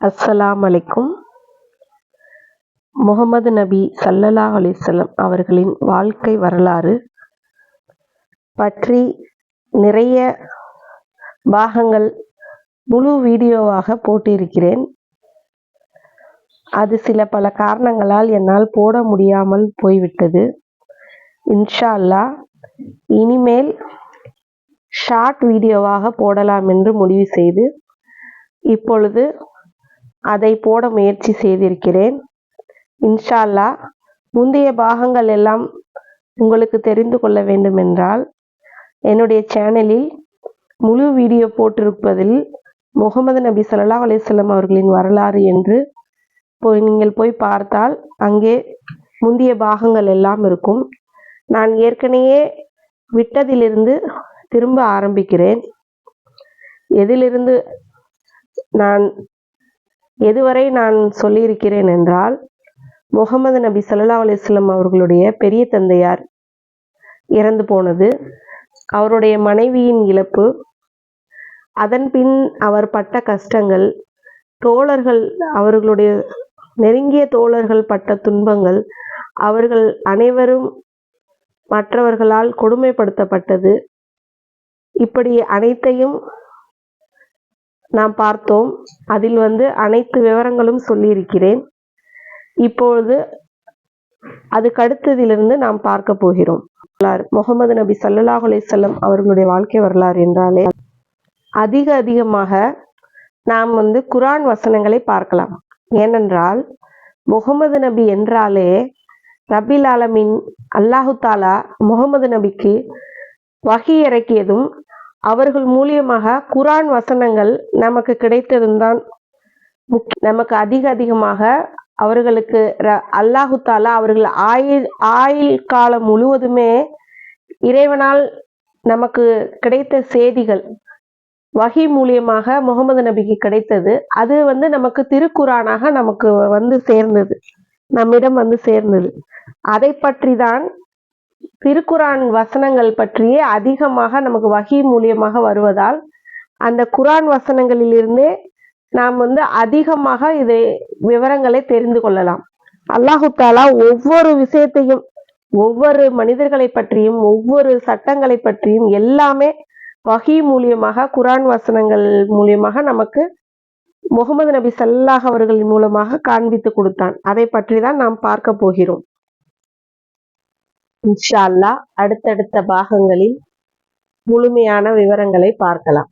அஸ்ஸலாமு அலைக்கும். முஹம்மது நபி ஸல்லல்லாஹு அலைஹி வஸல்லம் அவர்களின் வாழ்க்கை வரலாறு பற்றி நிறைய பாகங்கள் முழு வீடியோவாக போட்டிருக்கிறேன். அது சில பல காரணங்களால் என்னால் போட முடியாமல் போய்விட்டது. இன்ஷா அல்லாஹ் இனிமேல் ஷார்ட் வீடியோவாக போடலாம் என்று முடிவு செய்து இப்பொழுது அதை போட முயற்சி செய்திருக்கிறேன். இன்ஷா அல்லாஹ் முந்தைய பாகங்கள் எல்லாம் உங்களுக்கு தெரிந்து கொள்ள வேண்டுமென்றால் என்னுடைய சேனலில் முழு வீடியோ போட்டிருப்பதில் முஹம்மது நபி ஸல்லல்லாஹு அலைஹி வஸல்லம் அவர்களின் வரலாறு என்று நீங்கள் போய் பார்த்தால் அங்கே முந்தைய பாகங்கள் எல்லாம் இருக்கும். நான் ஏற்கனவே விட்டதிலிருந்து திரும்ப ஆரம்பிக்கிறேன். எதிலிருந்து நான் எதுவரை நான் சொல்லியிருக்கிறேன் என்றால், முஹம்மது நபி ஸல்லல்லாஹு அலைஹி வஸல்லம் அவர்களுடைய பெரிய தந்தையார் இறந்து போனது, அவருடைய மனைவியின் இழப்பு, அதன் பின் அவர் பட்ட கஷ்டங்கள், தோழர்கள் அவர்களுடைய நெருங்கிய தோழர்கள் பட்ட துன்பங்கள், அவர்கள் அனைவரும் மற்றவர்களால் கொடுமைப்படுத்தப்பட்டது, இப்படி அனைத்தையும் நாம் பார்த்தோம். அதில் அனைத்து விவரங்களும் சொல்லியிருக்கிறேன். இப்பொழுது அதுக்கடுத்ததிலிருந்து நாம் பார்க்க போகிறோம். முஹம்மது நபி ஸல்லல்லாஹு அலைஹி வஸல்லம் அவர்களுடைய வாழ்க்கை வரலாறு என்றாலே அதிகமாக நாம் குர்ஆன் வசனங்களை பார்க்கலாம். ஏனென்றால் முஹம்மது நபி என்றாலே ரப்பில் ஆலமீன் அல்லாஹு தாலா முஹம்மது நபிக்கு வஹி இறக்கியதும் அவர்கள் மூலியமாக குர்ஆன் வசனங்கள் நமக்கு கிடைத்ததும் தான் நமக்கு அதிகமாக அவர்களுக்கு அல்லாஹு தாலா அவர்கள் ஆயுள் காலம் முழுவதுமே இறைவனால் நமக்கு கிடைத்த செய்திகள் வஹி மூலியமாக முஹம்மது நபிக்கு கிடைத்தது. அது நமக்கு திருக்குர்ஆனாக நமக்கு சேர்ந்தது, நம்மிடம் சேர்ந்தது. அதை பற்றி தான் திருக்குர்ஆன் வசனங்கள் பற்றியே அதிகமாக நமக்கு வஹி மூலியமாக வருவதால் அந்த குர்ஆன் வசனங்களிலிருந்தே நாம் அதிகமாக இதை விவரங்களை தெரிந்து கொள்ளலாம். அல்லாஹு தாலா ஒவ்வொரு விஷயத்தையும், ஒவ்வொரு மனிதர்களை பற்றியும், ஒவ்வொரு சட்டங்களை பற்றியும் எல்லாமே வஹி மூலியமாக குர்ஆன் வசனங்கள் மூலியமாக நமக்கு முஹம்மது நபி ஸல்லல்லாஹு அவர்களின் மூலமாக காண்பித்து கொடுத்தான். அதை பற்றி தான் நாம் பார்க்க போகிறோம். இன்ஷா அல்லாஹ் அடுத்தடுத்த பாகங்களில் முழுமையான விவரங்களை பார்க்கலாம்.